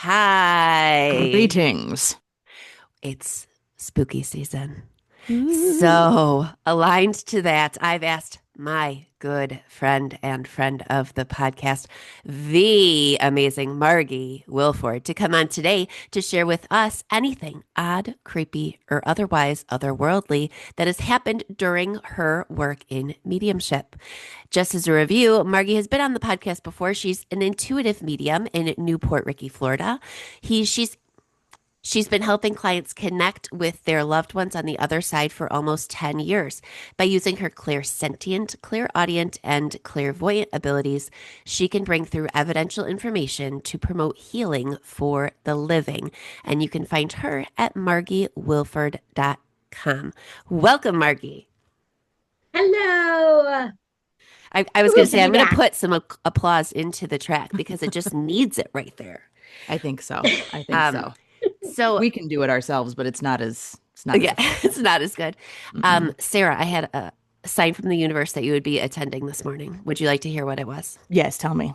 Hi. Greetings. It's spooky season. Ooh. So, aligned to that, I've asked my good friend and friend of the podcast, the amazing Margy Willford, to come on today to share with us anything odd, creepy, or otherwise otherworldly that has happened during her work in mediumship. Just as a review, Margy has been on the podcast before. She's an intuitive medium in Newport Richey, Florida. She's been helping clients connect with their loved ones on the other side for almost 10 years. By using her clairsentient, clairaudient, and clairvoyant abilities, she can bring through evidential information to promote healing for the living. And you can find her at margywilford.com. Welcome, Margy. Hello. I was So going to good to say, be I'm going to back. put some applause into the track because it just needs it right there. I think so. I think Um, so. so We can do it ourselves, but it's not as Yeah, effective. it's not as good. Mm-mm. Sarah, I had a sign from the universe that you would be attending this morning. Would you like to hear what it was? Yes, tell me.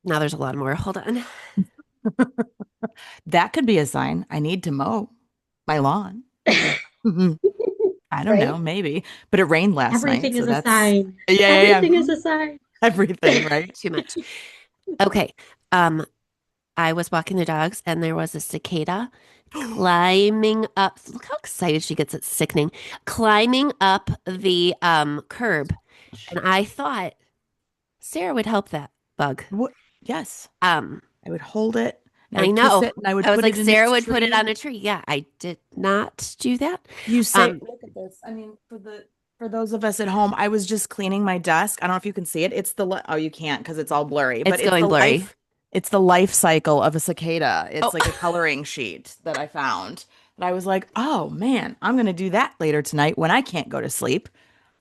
Now there's a lot more. Hold on. That could be a sign. I need to mow my lawn. Mhm. I don't know, Right? maybe. But it rained last night, Everything so is a that's sign. yeah, yeah, yeah. Everything is Mhm. a sign. Everything, right? Too much. Okay. Um, I was walking the dogs and there was a cicada climbing up. Look how excited she gets. It's sickening. Climbing up the curb. And I thought Sarah would help that bug. What? Yes. Um, I would hold it and I I would kiss know. it and I would I was put like, it in Sarah its would put it on tree. a tree. Yeah, I did not do that. You say, Um, look at this. I mean, for those of us at home, I was just cleaning my desk. I don't know if you can see it. Oh, you can't because it's all blurry, but it's going blurry. it's the life cycle of a cicada. Oh, It's like a coloring sheet that I found. And I was like, oh man, I'm gonna do that later tonight when I can't go to sleep.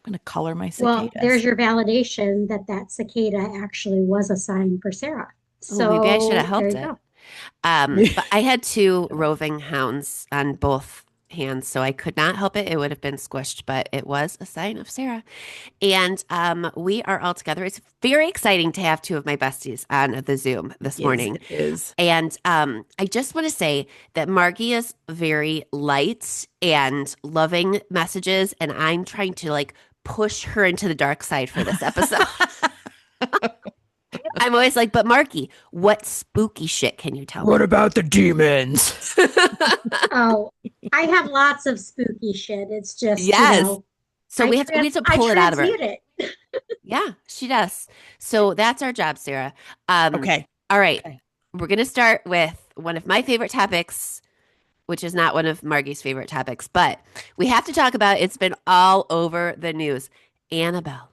I'm gonna color my Well, there's cicadas. your validation that that cicada actually was a sign for Sarah. oh, maybe I should have So there helped you it. go. But I had two roving hounds on both hands, so I could not help it. It would have been squished, but it was a sign of Sarah. And we are all together. It's very exciting to have two of my besties on the Zoom this Yes, morning. it is. And I just want to say that Margie is very light and loving messages, and I'm trying to like push her into the dark side for this episode. I'm always like, but Marky, what spooky shit can you tell What me? about the demons? Oh, I have lots of spooky shit. It's just, Yes. So we have to I pull it out of her. transmute it. Yeah, she does. So that's our job, Sarah. Um, Okay. all right. Okay. We're gonna start with one of my favorite topics, which is not one of Margie's favorite topics, but we have to talk about it's been all over the news. Annabelle.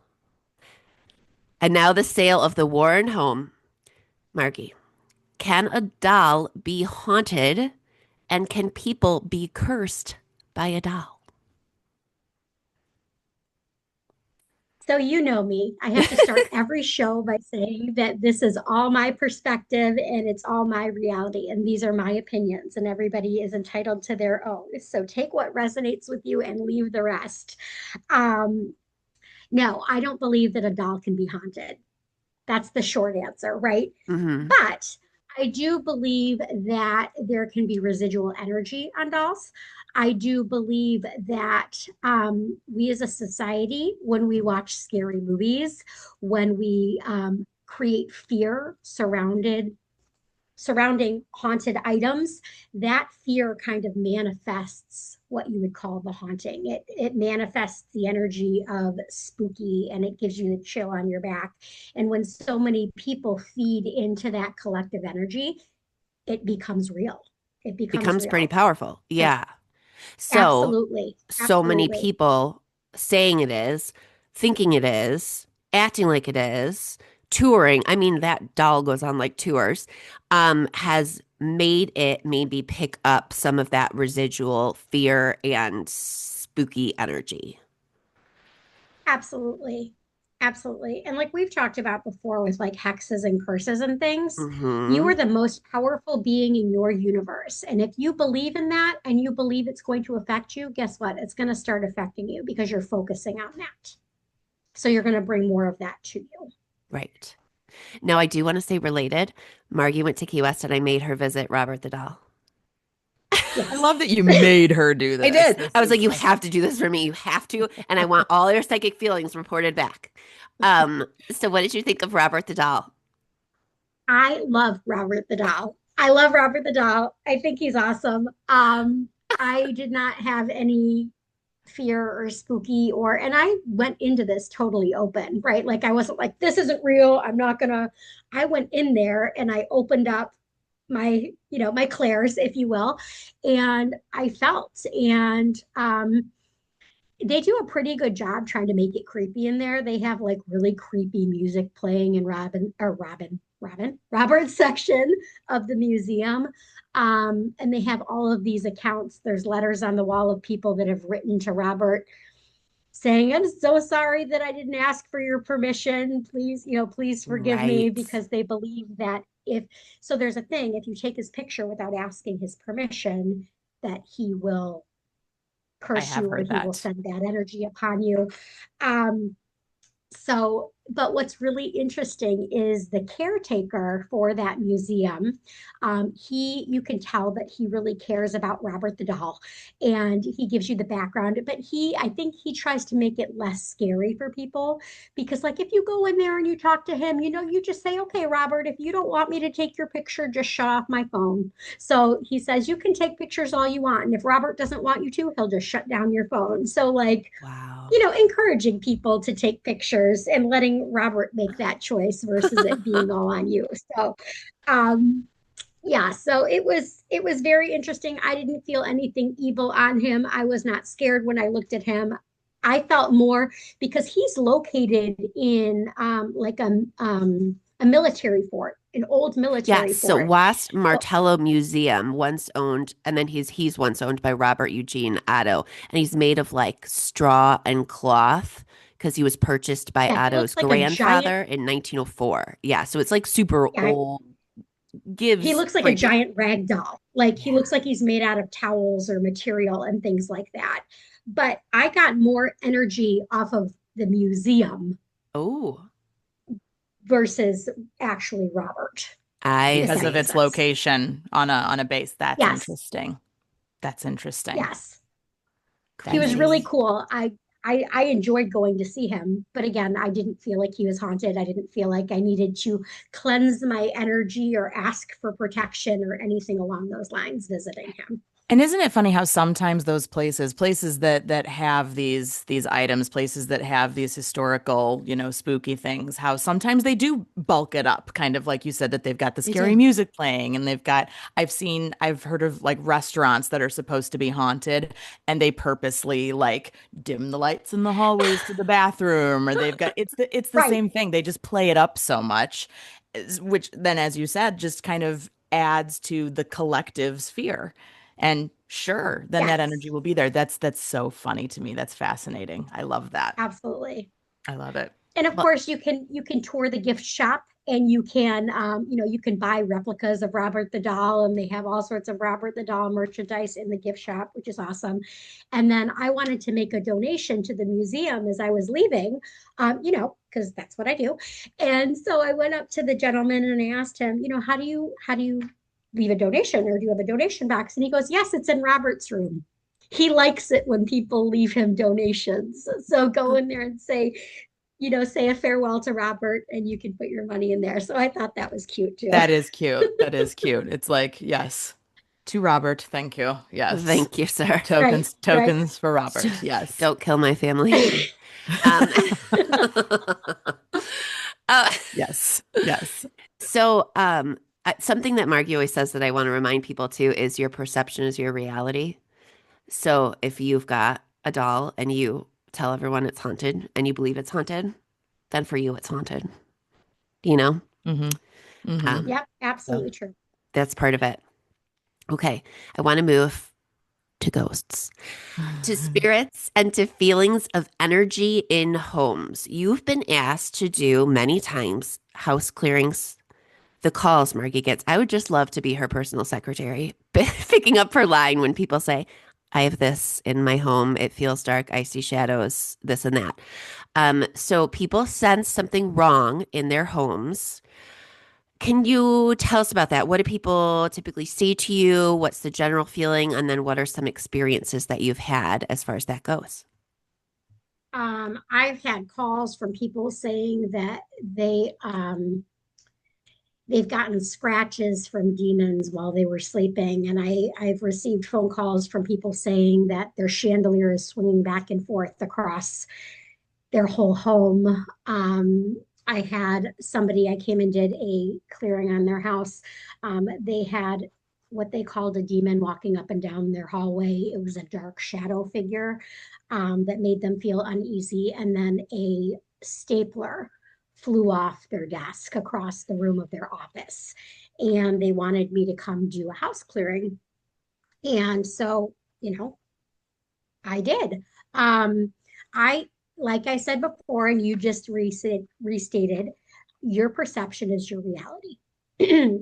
And now the sale of the Warren home. Margie, can a doll be haunted and can people be cursed by a doll? So you know me. I have to start every show by saying that this is all my perspective and it's all my reality and these are my opinions and everybody is entitled to their own. So take what resonates with you and leave the rest. Um, no, I don't believe that a doll can be haunted. That's the short answer, right? Mm-hmm. But I do believe that there can be residual energy on dolls. I do believe that we as a society, when we watch scary movies, when we create fear surrounding haunted items, that fear kind of manifests what you would call the haunting. It manifests the energy of spooky and it gives you the chill on your back. And when so many people feed into that collective energy, it becomes real. It becomes Becomes pretty real. powerful. So Yeah. So, absolutely, so many absolutely. people saying it is, thinking it is, acting like it is, touring. I mean, that doll goes on like tours, has made it maybe pick up some of that residual fear and spooky energy. Absolutely. Absolutely. And like we've talked about before with like hexes and curses and things, you Hmm. are the most powerful being in your universe. And if you believe in that and you believe it's going to affect you, guess what? It's going to start affecting you because you're focusing on that. So you're going to bring more of that to you. Right. Now, I do want to say related. Margie went to Key West and I made her visit Robert the Doll. I Yes. love that you made her do I this. did. This I was is like, you have to do this for me. You have to. And I want all your psychic feelings reported back. So what did you think of Robert the Doll? I love Robert the Doll. I love Robert the Doll. I think he's awesome. I did not have any fear or spooky and I went into this totally open, right? Like I wasn't like, this isn't real. I'm not gonna. I went in there and I opened up my clairs, if you will, and I felt and they do a pretty good job trying to make it creepy in there. They have like really creepy music playing in Robert's section of the museum. And they have all of these accounts. There's letters on the wall of people that have written to Robert saying, I'm so sorry that I didn't ask for your permission. Please, please forgive me, Right. because they believe that there's a thing, if you take his picture without asking his permission, that he will I curse have you or heard he will that. send bad energy upon you. Um, but what's really interesting is the caretaker for that museum. You can tell that he really cares about Robert the Doll, and he gives you the background. But I think he tries to make it less scary for people, because, like, if you go in there and you talk to him, you just say, "Okay, Robert, if you don't want me to take your picture, just shut off my phone." So he says you can take pictures all you want, and if Robert doesn't want you to, he'll just shut down your phone. So, like, Wow. encouraging people to take pictures and letting Robert make that choice versus it being all on you. So, um, yeah, so it was very interesting. I didn't feel anything evil on him. I was not scared when I looked at him. I felt more because he's located in like a military fort, an old military Yes, so fort. Wast So, Martello Museum once owned, and then he's once owned by Robert Eugene Otto, and he's made of like straw and cloth because he was purchased by yeah, he Otto's looks like a giant. grandfather in 1904. Yeah, so it's like super Yeah, old, he gives looks like a creepy. giant rag doll. Like he Yeah. looks like he's made out of towels or material and things like that. But I got more energy off of the museum Oh, versus actually Robert, I if Because that of see. makes its sense. location on a base. That's Yes, interesting. That's interesting. yes. He That was really Crazy. is. cool. I enjoyed going to see him, but again, I didn't feel like he was haunted. I didn't feel like I needed to cleanse my energy or ask for protection or anything along those lines visiting him. And isn't it funny how sometimes those places that have these items, places that have these historical, spooky things, how sometimes they do bulk it up, kind of like you said, that they've got the They scary do. music playing, and I've heard of like restaurants that are supposed to be haunted, and they purposely like dim the lights in the hallways to the bathroom, or they've got it's the Right. same thing. They just play it up so much, which then, as you said, just kind of adds to the collective's fear. And sure, then that Yes, energy will be there. That's so funny to me. That's fascinating. I love that. absolutely. I love it. And of Well, course you can tour the gift shop, and you can buy replicas of Robert the Doll, and they have all sorts of Robert the Doll merchandise in the gift shop, which is awesome. And then I wanted to make a donation to the museum as I was leaving, because that's what I do. And so I went up to the gentleman and I asked him, how do you leave a donation, or do you have a donation box? And he goes, yes, it's in Robert's room. He likes it when people leave him donations. So go in there and say a farewell to Robert, and you can put your money in there. So I thought that was cute too. That is cute. That is cute. It's like, yes. To Robert, thank you. Yes. thank you, sir. Right, Tokens, right. tokens for Robert. Yes. Don't kill my family. Um, uh, Yes. Yes. something that Margie always says that I want to remind people too is your perception is your reality. So if you've got a doll and you tell everyone it's haunted and you believe it's haunted, then for you it's haunted. You know? Mm-hmm. Mm-hmm. Um, Yep, so absolutely true. that's part of it. Okay, I want to move to ghosts, to spirits, and to feelings of energy in homes. You've been asked to do many times house clearings. The calls Margie gets. I would just love to be her personal secretary, picking up her line when people say, I have this in my home. It feels dark. I see shadows, this and that. So people sense something wrong in their homes. Can you tell us about that? What do people typically say to you? What's the general feeling? And then what are some experiences that you've had as far as that goes? I've had calls from people saying that they've gotten scratches from demons while they were sleeping. And I've received phone calls from people saying that their chandelier is swinging back and forth across their whole home. I had somebody, I came and did a clearing on their house. They had what they called a demon walking up and down their hallway. It was a dark shadow figure that made them feel uneasy. And then a stapler flew off their desk across the room of their office. And they wanted me to come do a house clearing. And so, I did. Um, I, like I said before, and you just restated, your perception is your reality.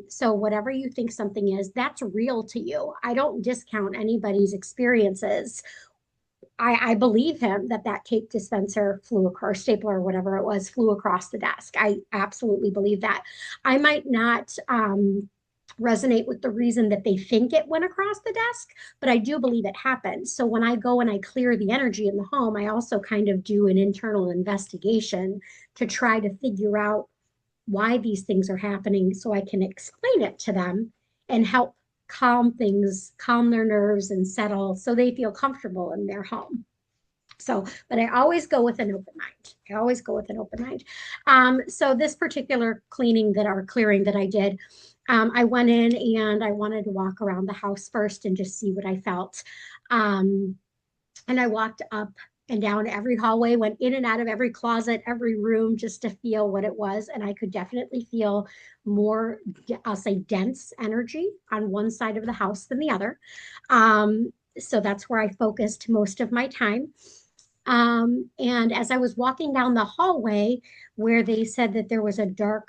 So whatever you think something is, that's real to you. I don't discount anybody's experiences. I believe him that that tape dispenser flew across, stapler or whatever it was, flew across the desk. I absolutely believe that. I might not resonate with the reason that they think it went across the desk, but I do believe it happened. So when I go and I clear the energy in the home, I also kind of do an internal investigation to try to figure out why these things are happening so I can explain it to them and help calm their nerves and settle so they feel comfortable in their home. So, but I always go with an open mind. I always go with an open mind. So this particular clearing that I did, I went in and I wanted to walk around the house first and just see what I felt. And I walked up and down every hallway, went in and out of every closet, every room, just to feel what it was. And I could definitely feel more, I'll say, dense energy on one side of the house than the other. So that's where I focused most of my time. And as I was walking down the hallway where they said that there was a dark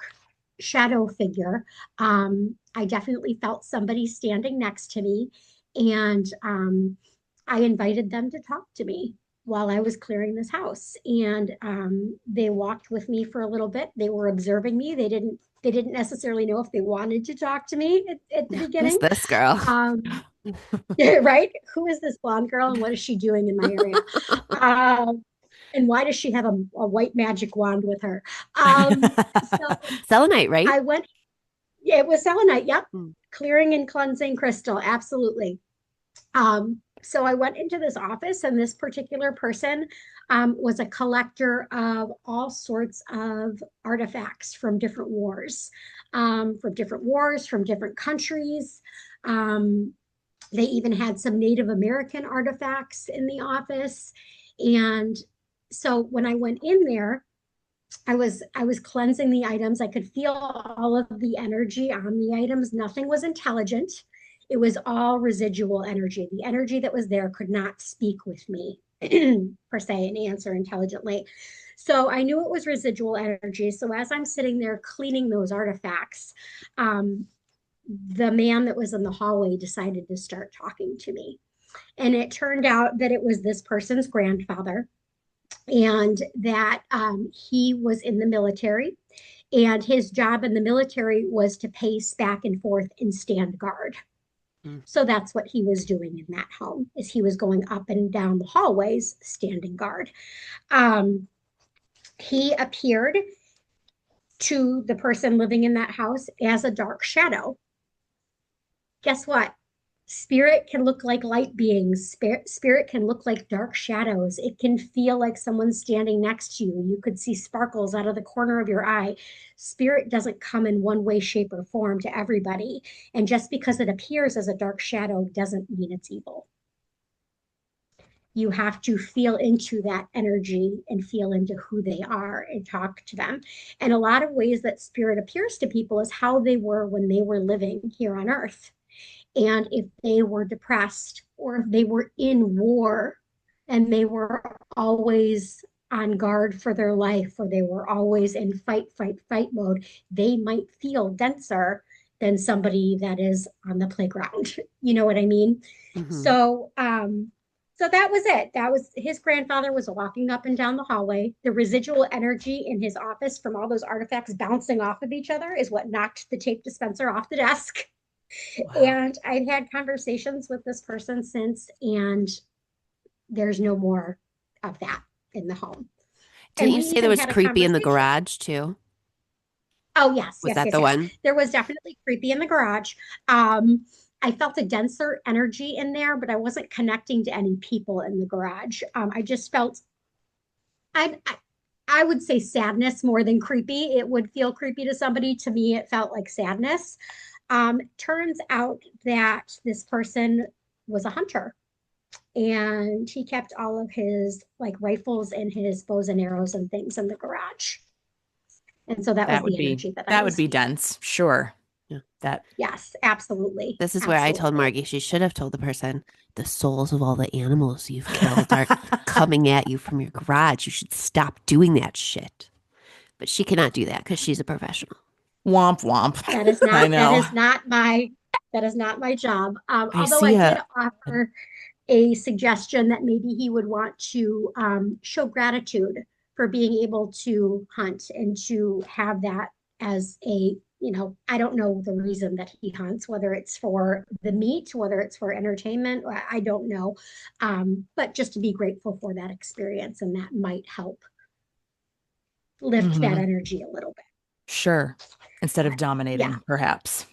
shadow figure, I definitely felt somebody standing next to me. And I invited them to talk to me while I was clearing this house. And they walked with me for a little bit. They were observing me. They didn't necessarily know if they wanted to talk to me at the Who's beginning. this girl? Right? Who is this blonde girl and what is she doing in my area? Um, and why does she have a white magic wand with her? So Selenite, right? I went, yeah, it was selenite. Yep. Hmm. Clearing and cleansing crystal. Absolutely. So I went into this office, and this particular person was a collector of all sorts of artifacts from different countries. Um, they even had some Native American artifacts in the office. And so when I went in there, I was cleansing the items. I could feel all of the energy on the items. Nothing was intelligent. It was all residual energy. The energy that was there could not speak with me per se and answer intelligently. So I knew it was residual energy. So as I'm sitting there cleaning those artifacts, um, the man that was in the hallway decided to start talking to me. And it turned out that it was this person's grandfather and that he was in the military. And his job in the military was to pace back and forth and stand guard. Hmm. So that's what he was doing in that home, is he was going up and down the hallways standing guard. Um, he appeared to the person living in that house as a dark shadow. Guess what? Spirit can look like light beings. Spirit can look like dark shadows. It can feel like someone's standing next to you. You could see sparkles out of the corner of your eye. Spirit doesn't come in one way, shape, or form to everybody. And just because it appears as a dark shadow doesn't mean it's evil. You have to feel into that energy and feel into who they are and talk to them. And a lot of ways that spirit appears to people is how they were when they were living here on earth. And if they were depressed or if they were in war and they were always on guard for their life or they were always in fight mode, they might feel denser than somebody that is on the playground. You know what I mean? Mhm. So So that was it. That was his grandfather was walking up and down the hallway. The residual energy in his office from all those artifacts bouncing off of each other is what knocked the tape dispenser off the desk. Wow. And I've had conversations with this person since, and there's no more of that in the home. Didn't And we you say there even was had a creepy in the conversation. garage too? Oh, yes, Was yes, that yes, the yes. one? There was definitely creepy in the garage. Um, I felt a denser energy in there, but I wasn't connecting to any people in the garage. I just felt I I would say sadness more than creepy. It would feel creepy to somebody. To me, it felt like sadness. Turns out that this person was a hunter and he kept all of his like rifles and his bows and arrows and things in the garage. And so that was the energy that I That would was be feeling. dense. Sure. Yeah. That Yes, absolutely. This is where I told Absolutely. Margie she should have told the person the souls of all the animals you've killed are coming at you from your garage. You should stop doing that shit. But she cannot do that because she's a professional. womp womp. That is I not know. that is not my job. I Although I see did a offer a suggestion that maybe he would want to show gratitude for being able to hunt and to have that as a, I don't know the reason that he hunts, whether it's for the meat, whether it's for entertainment, I don't know. But just to be grateful for that experience, and that might help lift that mhm. energy a little bit. Sure. Instead of But yeah. dominating, perhaps.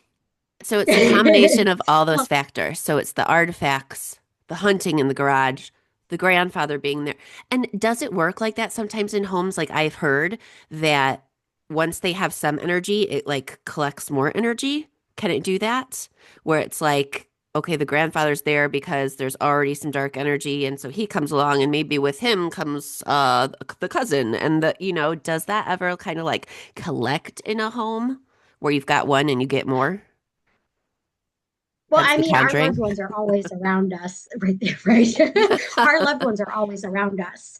So it's the combination of all those Well, factors. So it's the artifacts, the hunting in the garage, the grandfather being there. And does it work like that sometimes in homes? Like I've heard that once they have some energy, it like collects more energy. Can it do that? Where it's like, okay, the grandfather's there because there's already some dark energy. And so he comes along and maybe with him comes the cousin. And does that ever kind of like collect in a home where you've got one and you get more? Well, Hence I the mean, our loved conjuring. ones are always around us, right there, right? Our loved ones are always around us.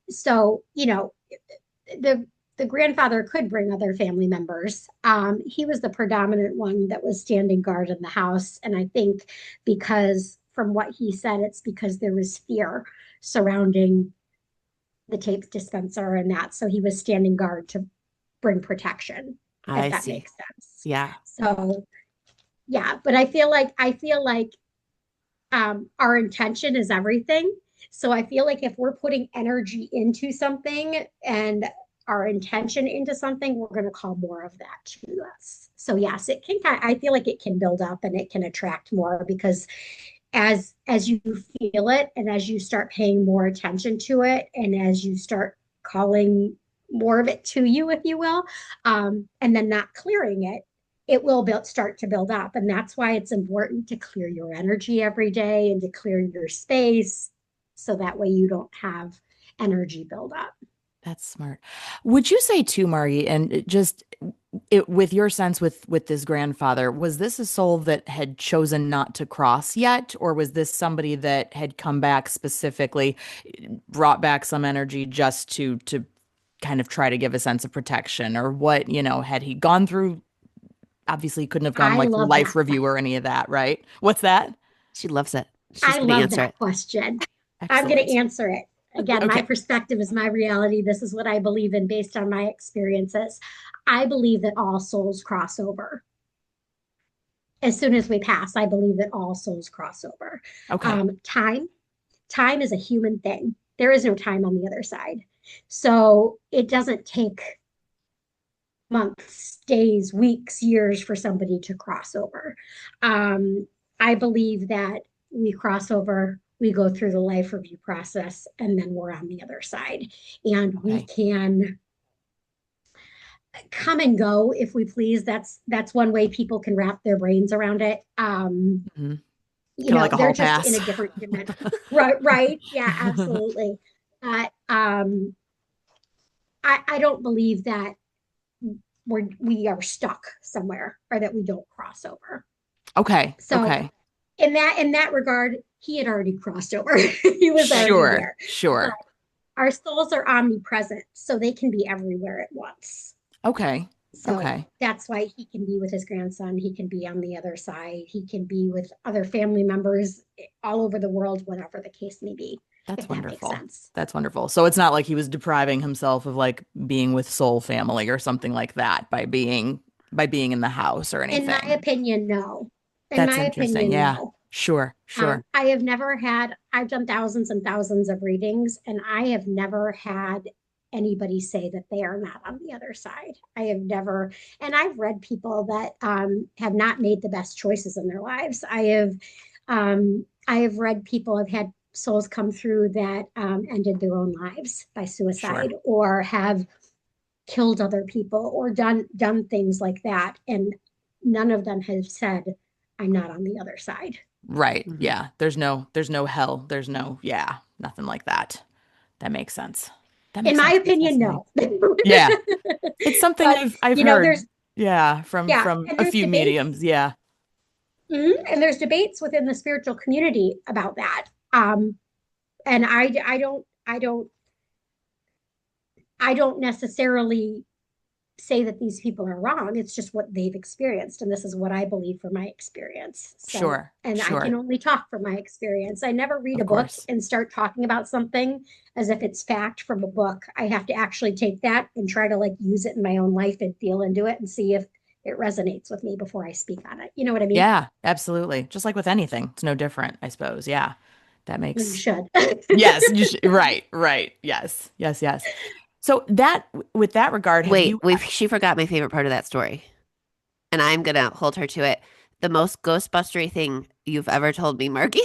So, the the grandfather could bring other family members. He was the predominant one that was standing guard in the house, and I think because from what he said, it's because there was fear surrounding the tape dispenser and that, so he was standing guard to bring protection, if I that see. makes sense. Yeah. So yeah, but I feel like our intention is everything. So I feel like if we're putting energy into something and our intention into something, we're going to call more of that to us. So yes, it can. I feel like it can build up and it can attract more because as you feel it and as you start paying more attention to it and as you start calling more of it to you, if you will, and then not clearing it, it will start to build up. And that's why it's important to clear your energy every day and to clear your space so that way you don't have energy build up. That's smart. Would you say too, Margie, and with your sense with this grandfather, was this a soul that had chosen not to cross yet, or was this somebody that had come back specifically, brought back some energy just to kind of try to give a sense of protection, or what, had he gone through? Obviously, he couldn't have gone I like through love life that. review or any of that, right? What's that? She loves it. She's I going to love answer that it. question. I'm going to Excellent. answer it. Again, my Okay. perspective is my reality. This is what I believe in based on my experiences. I believe that all souls cross over. As soon as we pass, I believe that all souls cross over. Okay. Time is a human thing. There is no time on the other side. So it doesn't take months, days, weeks, years for somebody to cross over. I believe that we cross over, we go through the life review process, and then we're on the other side. And we Okay. can come and go if we please. That's one way people can wrap their brains around it. Hmm. Kind of like a They're hall just in pass. a different dimension. Right, right. Yeah, absolutely. But I don't believe that we are stuck somewhere or that we don't cross over. Okay. So Okay. in that regard, he had already crossed over. He was already Sure. there. But Sure. our souls are omnipresent, so they can be everywhere at once. Okay. So Okay. that's why he can be with his grandson. He can be on the other side. He can be with other family members all over the world, whatever the case may be, That's if that makes wonderful. sense. That's wonderful. So it's not like he was depriving himself of like being with soul family or something like that by being in the house or In my anything. opinion, no. In That's my interesting. opinion, Yeah. no. Sure. Sure. I have never had, I've done thousands and thousands of readings, and I have never had anybody say that they are not on the other side. I have never, and I've read people that have not made the best choices in their lives. I have read people have had souls come through that ended their own lives by Sure. suicide or have killed other people or done things like that, and none of them have said, "I'm not on the other side." Right. Mhm. Yeah. There's no hell. There's no, yeah, nothing like that. That makes sense. That In makes my sense. That's opinion, fascinating. no. Yeah. It's something But I've you know, heard. there's Yeah, yeah, from and a there's few debates, mediums. Yeah. and there's debates within the spiritual community about that. And I don't necessarily say that these people are wrong. It's just what they've experienced. And this is what I believe from my experience. So, Sure. and I can Sure. only talk from my experience. I never read Of a book course. and start talking about something as if it's fact from a book. I have to actually take that and try to like use it in my own life and feel into it and see if it resonates with me before I speak on it. You know what I mean? Yeah, absolutely. Just like with anything, it's no different, I suppose. Yeah. That You makes should. yes, you should, right, right. Yes. Yes, yes. So that with that regard, have Wait, you wait, she forgot my favorite part of that story, and I'm gonna hold her to it. The most ghostbustery thing you've ever told me, Marky,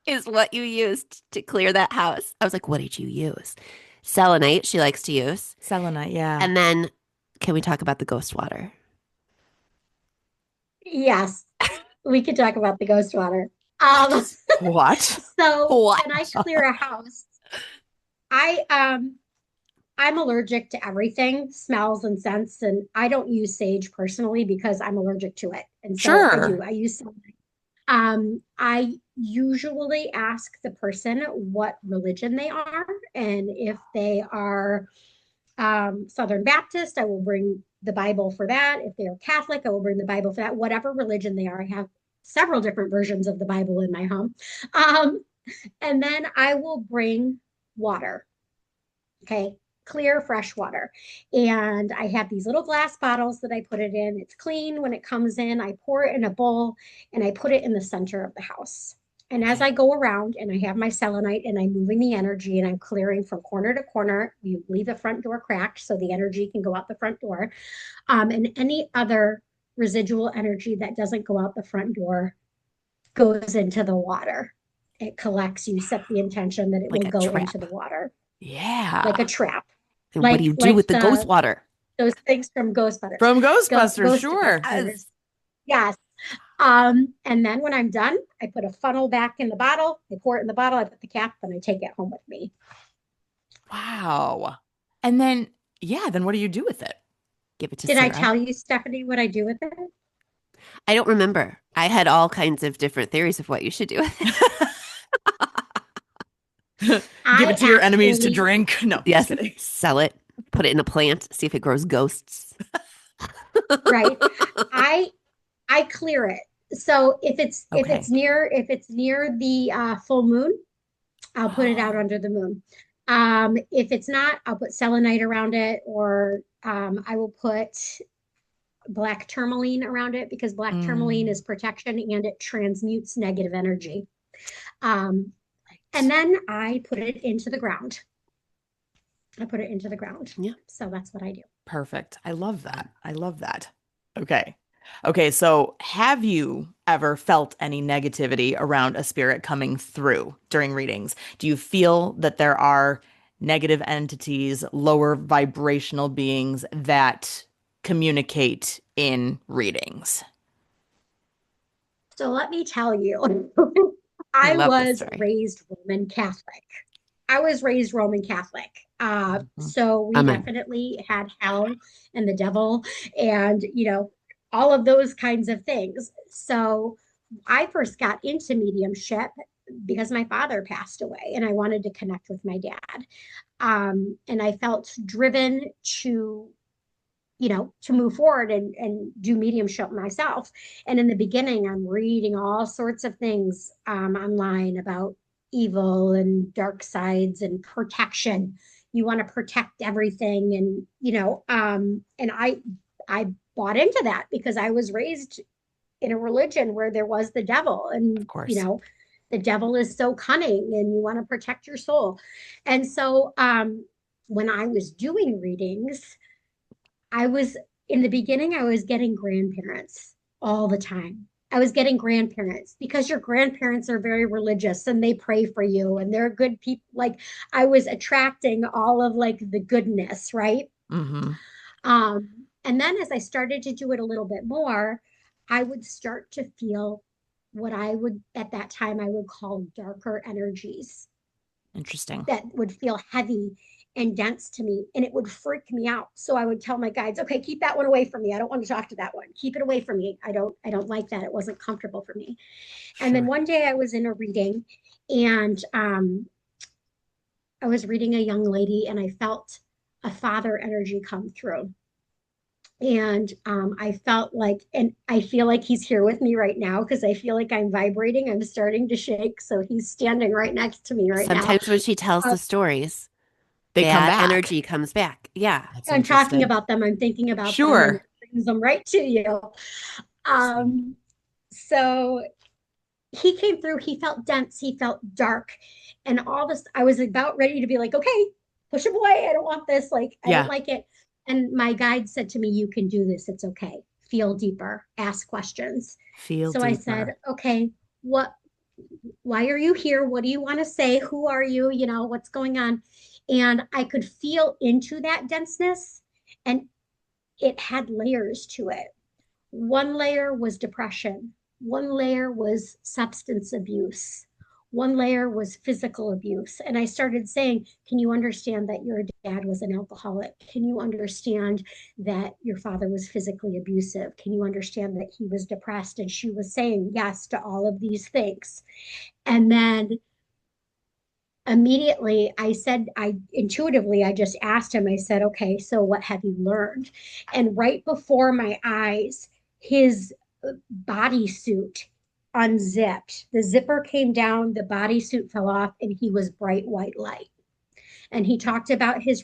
is what you used to clear that house. I was like, what did you use? Selenite, she likes to use. selenite? Yeah. And then, can we talk about the ghost water? Yes, we could talk about the ghost water. Um, What? so What? when I clear a house, I I'm allergic to everything, smells and scents, and I don't use sage personally because I'm allergic to it. And so I do. Sure. I use some. I usually ask the person what religion they are, and if they are Southern Baptist, I will bring the Bible for that. If they are Catholic, I will bring the Bible for that. Whatever religion they are, I have several different versions of the Bible in my home. Um, and then I will bring water. Okay, clear fresh water. And I have these little glass bottles that I put it in. It's clean when it comes in. I pour it in a bowl and I put it in the center of the house. And as Okay. I go around and I have my selenite and I'm moving the energy and I'm clearing from corner to corner, you leave the front door cracked so the energy can go out the front door. And any other residual energy that doesn't go out the front door goes into the water. It collects, you set the intention that it Like will a go into trap. the water like a Yeah. trap, And what do you do like with the ghost water? those things from Ghostbusters. From Ghostbusters, sure. Ghostbusters. Yes. Yes. And then when I'm done, I put a funnel back in the bottle. I pour it in the bottle. I put the cap, and I take it home with me. Wow. And then, yeah, then what do you do with it? Give it to Did I Sarah. tell you, Stephanie, what I do with it? I don't remember. I had all kinds of different theories of what you should do with it. Give I it to your enemies to actually, drink. No, just Yes. kidding. Sell it, put it in a plant, see if it grows ghosts. right? I I clear it. So Okay. if it's near the full moon, I'll put it out Oh. under the moon. If it's not, I'll put selenite around it, or I will put black tourmaline around it because black tourmaline Mm, is protection and it transmutes negative energy. Um, and right. then I put it into the ground. I put it into the ground. Yeah. So that's what I do. Perfect. I love that. I love that. Okay. Okay, so have you ever felt any negativity around a spirit coming through during readings? Do you feel that there are negative entities, lower vibrational beings that communicate in readings? So let me tell you, I I love this was story. raised Roman Catholic. I was raised Roman Catholic. Mhm. So we Amen. definitely had hell and the devil and, all of those kinds of things. So I first got into mediumship because my father passed away and I wanted to connect with my dad. And I felt driven to to move forward and do mediumship myself. And in the beginning, I'm reading all sorts of things online about evil and dark sides and protection. You want to protect everything, and and I bought into that because I was raised in a religion where there was the devil, Of and course. the devil is so cunning, and you want to protect your soul. And so when I was doing readings, I was in the beginning, I was getting grandparents all the time. I was getting grandparents because your grandparents are very religious and they pray for you and they're good people. Like, I was attracting all of like the goodness, right? Hmm. And then as I started to do it a little bit more, I would start to feel what I would at that time I would call darker energies Interesting. that would feel heavy and dense to me, and it would freak me out. So I would tell my guides, okay, keep that one away from me. I don't want to talk to that one. Keep it away from me. I don't like that. It wasn't comfortable for me. And then Sure. one day I was in a reading, and I was reading a young lady, and I felt a father energy come through. And I felt like, and I feel like he's here with me right now because I feel like I'm vibrating. I'm starting to shake. So he's standing right next to me right now. Sometimes when she tells Uh, the stories, They come that back. energy comes back. Yeah. That's I'm talking interesting. about them, I'm thinking about them, and it Sure. brings them right to you. Interesting. Um, so he came through, he felt dense, he felt dark, and all this, I was about ready to be like, okay, push him away. I don't want this. Like, I don't Yeah. like it. And my guide said to me, you can do this. It's okay. Feel deeper, ask questions. Feel So I said, deeper. okay, what, why are you here? What do you want to say? Who are you? What's going on? And I could feel into that denseness, and it had layers to it. One layer was depression, one layer was substance abuse, one layer was physical abuse. And I started saying, can you understand that your dad was an alcoholic? Can you understand that your father was physically abusive? Can you understand that he was depressed? And she was saying yes to all of these things. And then immediately I said, I intuitively, I just asked him, I said, okay, so what have you learned? And right before my eyes, his bodysuit unzipped. The zipper came down, the bodysuit fell off, and he was bright white light. And he talked about his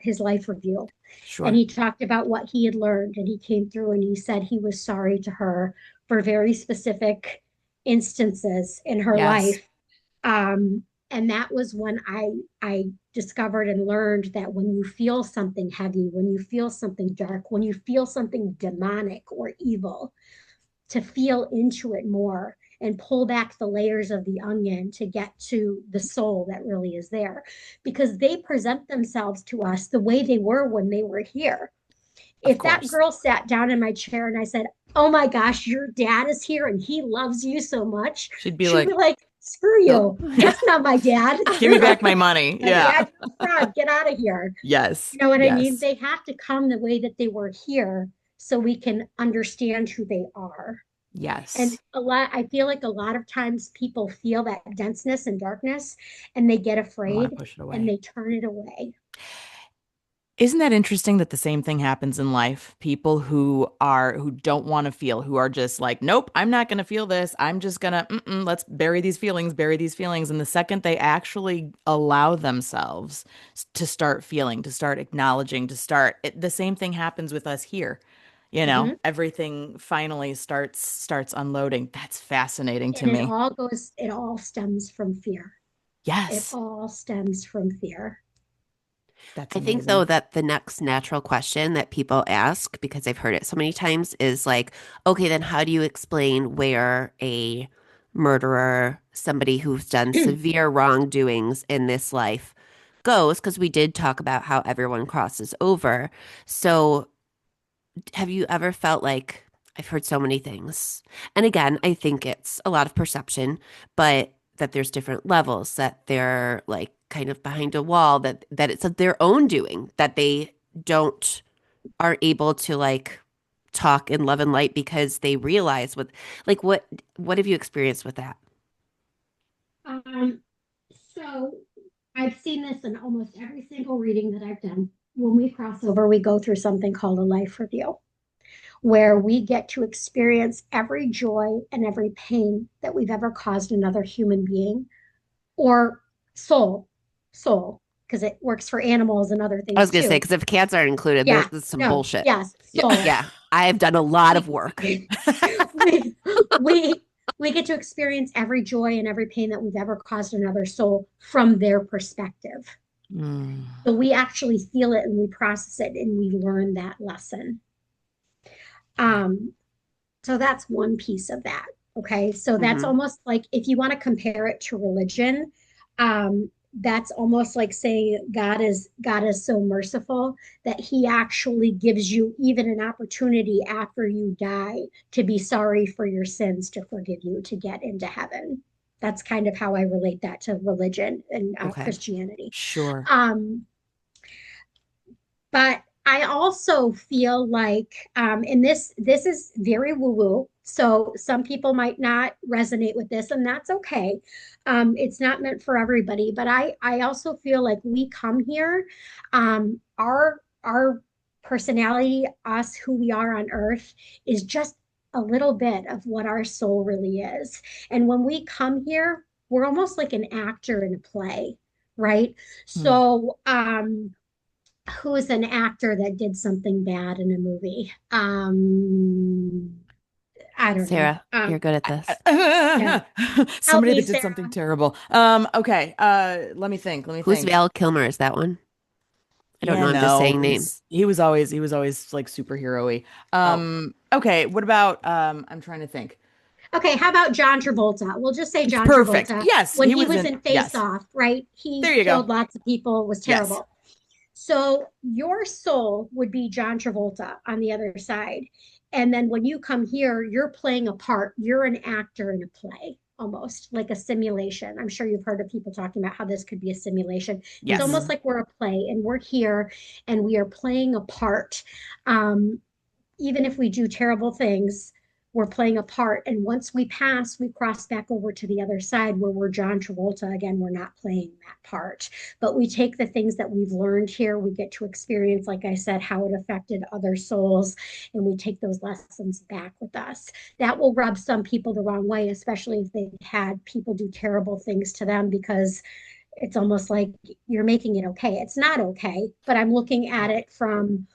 his life review. And Sure. he talked about what he had learned. And he came through and he said he was sorry to her for very specific instances in her Yes. life. And that was when I discovered and learned that when you feel something heavy, when you feel something dark, when you feel something demonic or evil, to feel into it more and pull back the layers of the onion to get to the soul that really is there, because they present themselves to us the way they were when they were here. Of If that course. girl sat down in my chair and I said, oh my gosh, your dad is here and he loves you so much, She'd be she'd be like, like, screw nope. you. That's not my dad. Give me back my money. My Yeah. dad, you're a fraud. Get out of here. Yes. You know what I mean? Yes. They have to come the way that they were here so we can understand who they are. And Yes. I feel like a lot of times people feel that denseness and darkness and they get I want to afraid push it and away. they turn it away. Isn't that interesting that the same thing happens in life? People who don't want to feel, who are just like, nope, I'm not going to feel this. I'm just going to, let's bury these feelings, bury these feelings. And the second they actually allow themselves to start feeling, to start acknowledging, the same thing happens with us here. Mhm. Everything finally starts unloading. That's fascinating to And me. it all stems from fear. It Yes, all stems from fear. that's I think, though, amazing. that the next natural question that people ask, because I've heard it so many times, is like, okay, then how do you explain where a murderer, somebody who's done severe wrongdoings in this life, goes? Because we did talk about how everyone crosses over. So have you ever felt like I've heard so many things? And again, I think it's a lot of perception, but that there's different levels, that they're like kind of behind a wall, that it's of their own doing, that they don't are able to like talk in love and light because they realize what have you experienced with that? Um, so I've seen this in almost every single reading that I've done. when we cross over, we go through something called a life review, where we get to experience every joy and every pain that we've ever caused another human being or soul, because it works for animals and other I things was gonna say too. because if cats aren't included, Yeah, there's some no, bullshit. yes, Yeah. soul. Yeah, I have done a lot of We, work. we, we, we get to experience every joy and every pain that we've ever caused another soul from their perspective. Mm. So we actually feel it and we process it and we learn that lesson. Um, so that's one piece of that. Okay. So that's Hmm. almost like if you want to compare it to religion, that's almost like saying God is so merciful that he actually gives you even an opportunity after you die to be sorry for your sins, to forgive you, to get into heaven. That's kind of how I relate that to religion and Okay. Christianity. Sure. Um, but I also feel like, and this is very woo woo. So some people might not resonate with this, and that's okay. It's not meant for everybody. But I also feel like we come here, our personality, us, who we are on Earth, is just a little bit of what our soul really is. And when we come here, we're almost like an actor in a play, right? Mm. So, who is an actor that did something bad in a movie? I don't know. Sarah, you're good at this. Yeah. Help Somebody me, that did something Sarah. terrible. Okay. Let me think. Let me Who's think. Val Kilmer? Is that one? I don't Yeah, know. I'm just no, saying names. he was always like superhero-y. Oh, Okay, what about I'm trying to think. Okay, how about John Travolta? We'll just say It's John perfect. Travolta. Yes, When he he was was in. in Face Yes. Off, right? There He you go. killed lots of people, was Yes. terrible. So your soul would be John Travolta on the other side. And then when you come here, you're playing a part. You're an actor in a play, almost like a simulation. I'm sure you've heard of people talking about how this could be a simulation. It's Yes. almost hmm. like we're a play and we're here and we are playing a part. Um, Even if we do terrible things, we're playing a part. And once we pass, we cross back over to the other side where we're John Travolta. Again, we're not playing that part, but we take the things that we've learned here. We get to experience, like I said, how it affected other souls, and we take those lessons back with us. That will rub some people the wrong way, especially if they've had people do terrible things to them, because it's almost like you're making it okay. It's not okay, but I'm looking at Right. it from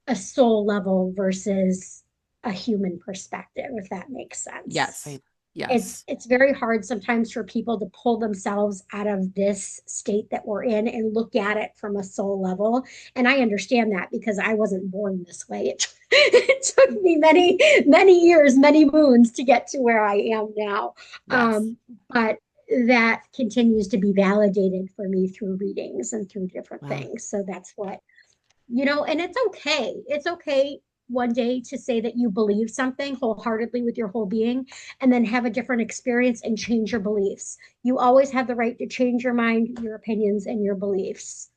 a soul level versus a human perspective, if that makes sense. Yes. Right. it's Yes. it's very hard sometimes for people to pull themselves out of this state that we're in and look at it from a soul level. And I understand that because I wasn't born this way. It took me many years, many moons to get to where I am now. Yes. But that continues to be validated for me through readings and through different Wow. things. So that's what, and it's okay. It's okay one day to say that you believe something wholeheartedly with your whole being and then have a different experience and change your beliefs. You always have the right to change your mind, your opinions, and your beliefs.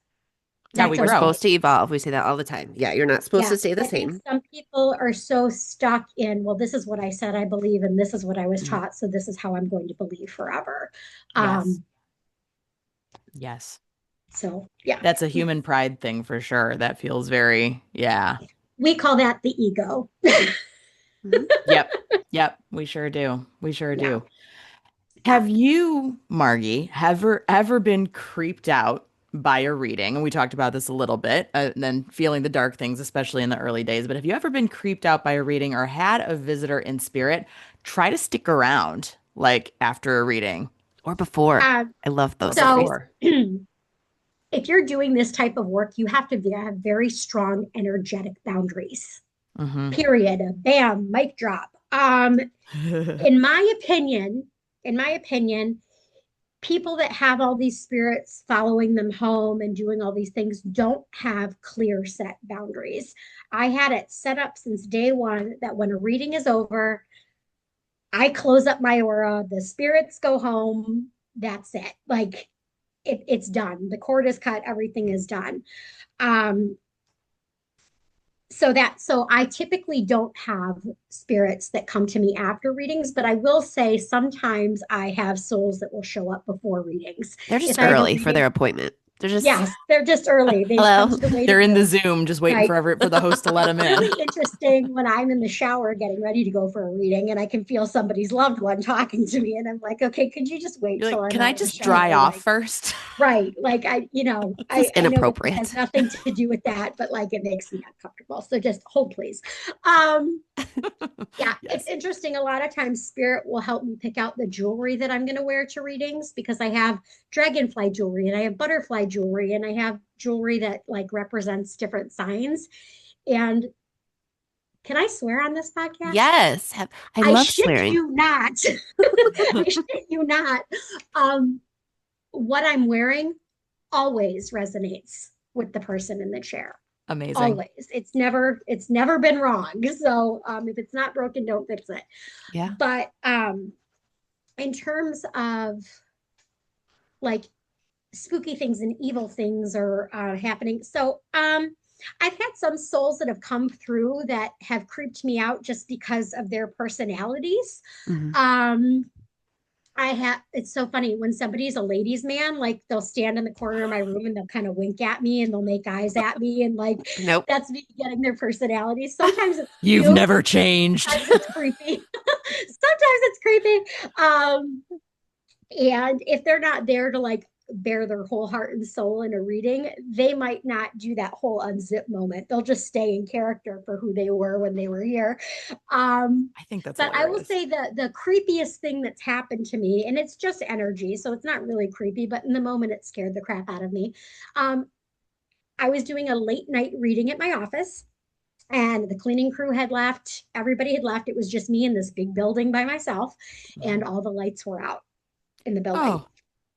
It's how we That's We're grow. okay. supposed to evolve. We say that all the time. Yeah, you're not supposed Yeah. to stay the I think same. some people are so stuck in, well, this is what I said I believe, and this is what I was Mhm. taught. So this is how I'm going to believe forever. Yes. Um, Yes. so yeah, That's a human pride thing for sure. That feels very, yeah. we call that the ego. Mhm. Yep. Yep. We sure do. We sure Yeah. do. Yeah. Have you, Margie, ever been creeped out by a reading? And we talked about this a little bit, and then feeling the dark things, especially in the early days. But have you ever been creeped out by a reading or had a visitor in spirit try to stick around, like after a reading Or before. Um, I love or those so stories. before? if you're doing this type of work, you have to have very strong energetic boundaries. Hmm. Period. Bam, mic drop. In my opinion, in my opinion, people that have all these spirits following them home and doing all these things don't have clear set boundaries. I had it set up since day one that when a reading is over, I close up my aura, the spirits go home. That's it. Like it's done. The cord is cut, everything is done. Um, so I typically don't have spirits that come to me after readings, but I will say sometimes I have souls that will show up before readings. They're just If I have a early for reading, their appointment. They're just Yes, they're just early. They've hello. come to the They're in waiting the room. Zoom, just waiting Right. for the host to let them It's in. really interesting when I'm in the shower getting ready to go for a reading and I can feel somebody's loved one talking to me. And I'm like, okay, could you just wait You're till like, I'm can I out of the just dry shower? off Like, first? right. Like This is I know that this has inappropriate. nothing to do with that, but like it makes me uncomfortable. So just hold, please. Um, yeah, it's Yes. interesting. A lot of times spirit will help me pick out the jewelry that I'm going to wear to readings because I have dragonfly jewelry and I have butterfly jewelry and I have jewelry that like represents different signs. And can I swear on this podcast? Yes. I I love shit swearing. you not. I shit you not. Um, what I'm wearing always resonates with the person in the chair. Amazing. Always. It's never been wrong. So if it's not broken, don't fix it. Yeah. But in terms of like spooky things and evil things are happening. So I've had some souls that have come through that have creeped me out just because of their personalities. Mhm. It's so funny when somebody's a ladies' man, like they'll stand in the corner of my room and they'll kind of wink at me and they'll make eyes at me and like Nope. that's me getting their personalities. Sometimes it's You've cute, never changed. sometimes it's creepy. Sometimes it's creepy. And if they're not there to like bear their whole heart and soul in a reading, they might not do that whole unzip moment. They'll just stay in character for who they were when they were here. I think that's But I will hilarious. say the creepiest thing that's happened to me, and it's just energy, so it's not really creepy, but in the moment it scared the crap out of me. Um, I was doing a late night reading at my office. And the cleaning crew had left. Everybody had left. It was just me in this big building by myself, and all the lights were out in the building. Oh,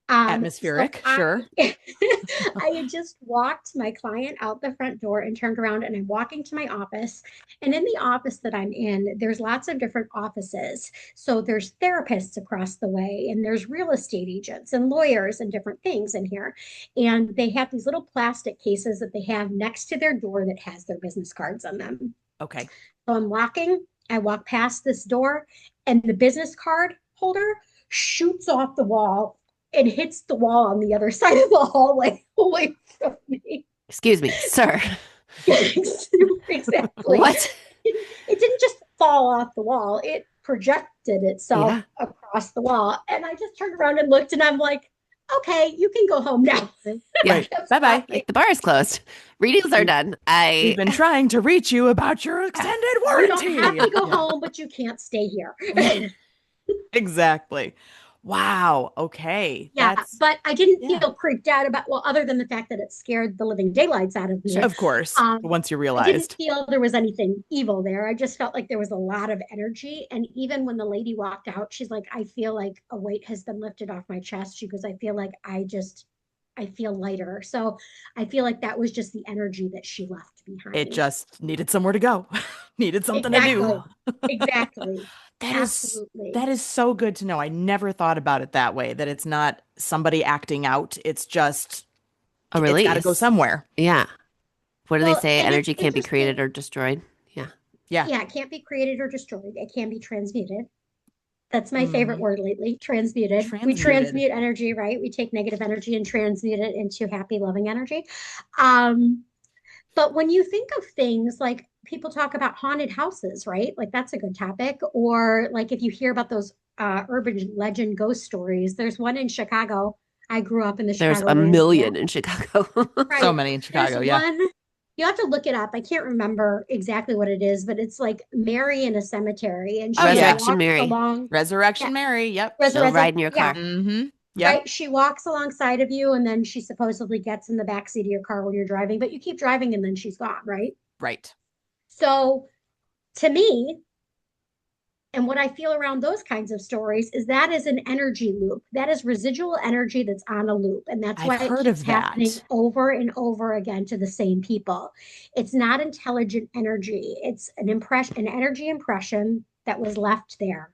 So atmospheric, sure. I had just walked my client out the front door and turned around and I'm walking to my office. And in the office that I'm in, there's lots of different offices. So there's therapists across the way, and there's real estate agents and lawyers and different things in here. And they have these little plastic cases that they have next to their door that has their business cards on them. Okay. So I walk past this door, and the business card holder shoots off the wall and hits the wall on the other side of the hallway away from me. Excuse me, sir. Exactly. What? It didn't just fall off the wall, it projected itself Yeah. across the wall. And I just turned around and looked, and I'm like, okay, you can go home now. Yeah. Right. Bye-bye. Like the bar is closed. Readings are done. We've been trying to reach you about your extended You warranty. don't have to go Yeah. home, but you can't stay here. Exactly. Wow. Okay. Yeah, That's but I didn't yeah. feel creeped out about, well, other than the fact that it scared the living daylights out of me. Of course. Once you I didn't realized. feel there was anything evil there. I just felt like there was a lot of energy. And even when the lady walked out, she's like, I feel like a weight has been lifted off my chest. She goes, I feel like I feel lighter. So I feel like that was just the energy that she left behind. It just needed somewhere to go. Needed something Exactly. to do. Exactly. Absolutely. That is so good to know. I never thought about it that way, that it's not somebody acting out. It's just a it's release. got to go somewhere. Yeah. What do they say? and Energy it's can't be interesting. created or destroyed. Yeah. Yeah. Yeah, it can't be created or destroyed. It can be transmuted. That's my favorite word lately, transmuted. We transmute energy, right? We take negative energy and transmute it into happy, loving energy. But when you think of things like people talk about haunted houses, right? Like that's a good topic. Or like if you hear about those urban legend ghost stories, there's one in Chicago. I grew up in the There's Chicago a area. million in Chicago. Right. So many in Chicago, There's yeah. one, you have to look it up. I can't remember exactly what it is, but it's like Mary in a cemetery, and she Resurrection walks Mary. along. Resurrection Mary. Yep. She'll ride in your car. Mm-hmm. Yep. Right. She walks alongside of you, and then she supposedly gets in the backseat of your car when you're driving, but you keep driving and then she's gone, right? Right. So to me, and what I feel around those kinds of stories is that is an energy loop. That is residual energy that's on a loop. And that's why I've heard it keeps of that. happening over and over again to the same people. It's not intelligent energy. It's an energy impression that was left there.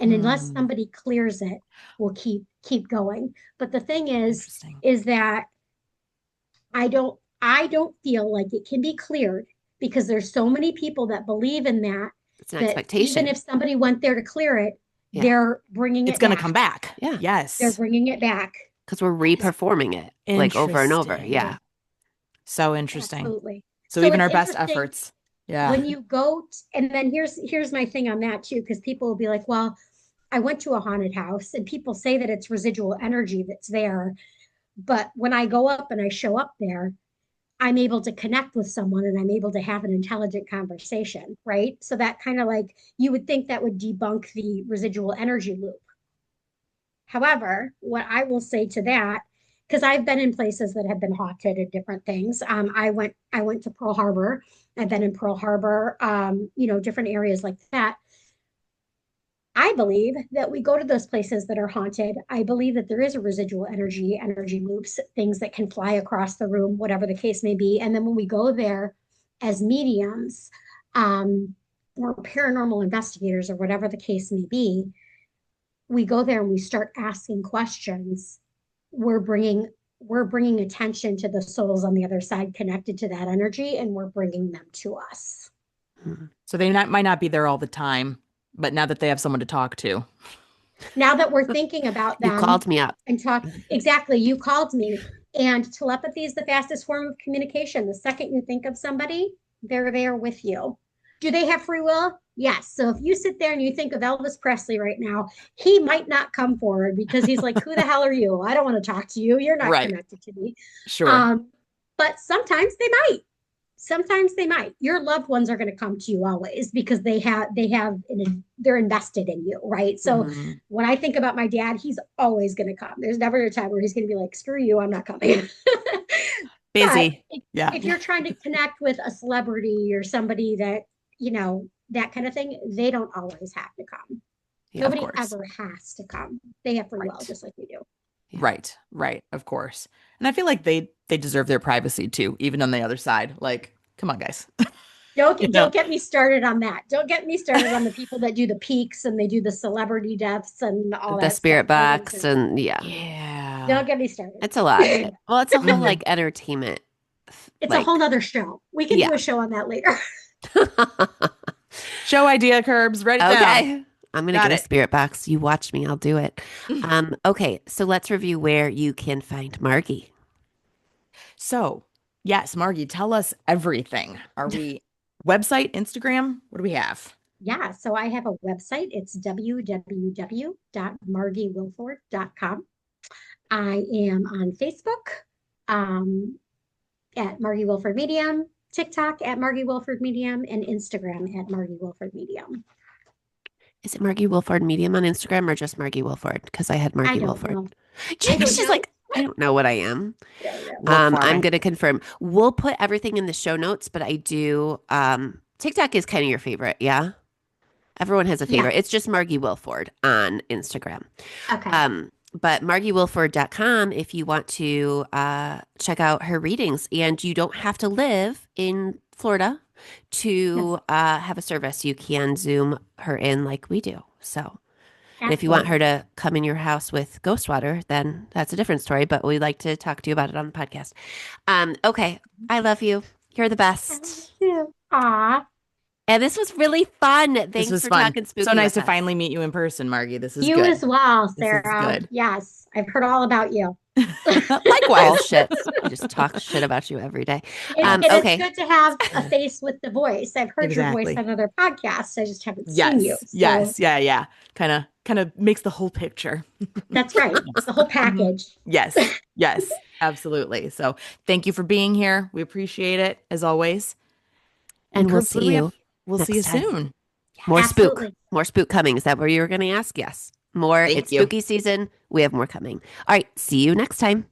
And unless somebody clears it, we'll keep going. But the thing is that I don't feel like it can be cleared because there's so many people that believe in that. It's an That expectation. even if somebody went there to clear it, Yeah. they're bringing it It's going to back. come back. Yeah. Yes. They're bringing it back. because we're reperforming it like over and over. Interesting. Yeah. So interesting. Absolutely. So So even it's our best interesting efforts. Yeah. when you go, and then here's my thing on that too, because people will be like, well, I went to a haunted house, and people say that it's residual energy that's there. But when I go up and I show up there, I'm able to connect with someone and I'm able to have an intelligent conversation, right? So that kind of like, you would think that would debunk the residual energy loop. However, what I will say to that, because I've been in places that have been haunted and different things. I went to Pearl Harbor. I've been in Pearl Harbor, different areas like that. I believe that we go to those places that are haunted. I believe that there is a residual energy loops, things that can fly across the room, whatever the case may be. And then when we go there as mediums, or paranormal investigators, or whatever the case may be, we go there and we start asking questions. We're bringing attention to the souls on the other side connected to that energy, and we're bringing them to us. So they might not be there all the time, but now that they have someone to talk to. Now that we're thinking about You them called me up. and talk, exactly, you called me. And telepathy is the fastest form of communication. The second you think of somebody, they're there with you. Do they have free will? Yes. So if you sit there and you think of Elvis Presley right now, he might not come forward because he's like, who the hell are you? I don't want to talk to you. You're not Right. connected to me. Sure. But sometimes they might. Sometimes they might. Your loved ones are going to come to you always because they're invested in you, right? So Mhm. when I think about my dad, he's always going to come. There's never a time where he's going to be like, screw you, I'm not coming. But Busy. Yeah. if you're trying to connect with a celebrity or somebody that, that kind of thing, they don't always have to come. Yeah, of Nobody course. ever has to come. They have free will, Right. just like we do. Yeah. Right, of course. And I feel like they deserve their privacy too, even on the other side. Like, come on, guys. Don't get me started on that. Don't get me started on the people that do the peaks and they do the celebrity deaths and all The that stuff. spirit box and yeah. Yeah. Don't get me started. It's a lot. Well, it's a whole Mhm. like entertainment. It's a whole nother show. We can do a show on that later. Show idea, Curbs. Write it down. Okay. I'm going to Got get a it. spirit box. You watch me. I'll do it. Okay. So let's review where you can find Margy. So, yes, Margie, tell us everything. Are we website, Instagram? What do we have? Yeah, so I have a website. It's www.margywillford.com. I am on Facebook at Margy Willford Medium, TikTok at Margy Willford Medium, and Instagram at Margy Willford Medium. Is it Margy Willford Medium on Instagram or just Margy Willford? Because I had I Margy don't Willford. know. I don't She's know. like, I don't know what I am. Work for I'm me. going to confirm. We'll put everything in the show notes, but I do. TikTok is kind of your favorite. Yeah. Everyone has a favorite. Yeah. It's just Margy Willford on Instagram. Okay. But margywillford.com if you want to check out her readings. And you don't have to live in Florida to have a service. You can Zoom her in like we do. So, and if you want her to come in your house with ghost water, then that's a different story. But we'd like to talk to you about it on the podcast. Okay. I love you. You're the best. Aw. And this was really fun. This Thanks was for fun. talking spooky So nice with to us. finally meet you in person, Margie. This is You good. as well, This is Sarah. good. Yes, I've heard all about you. Likewise. Bullshit. I just talk shit about you every day. And Okay. it's good to have a face with the voice. I've heard your voice Exactly. on other podcasts. I just haven't Yes. seen you. So Yes. Yeah. Kind of makes the whole picture. that's right. The whole package. Yes. Yes. Absolutely. So thank you for being here. We appreciate it as always. And we'll Curbs, what do see we you have? We'll see you next time. soon. More Absolutely. spook. More spook coming. Is that what you were going to ask? Yes. More. Thank It's you. spooky season. We have more coming. All right. See you next time.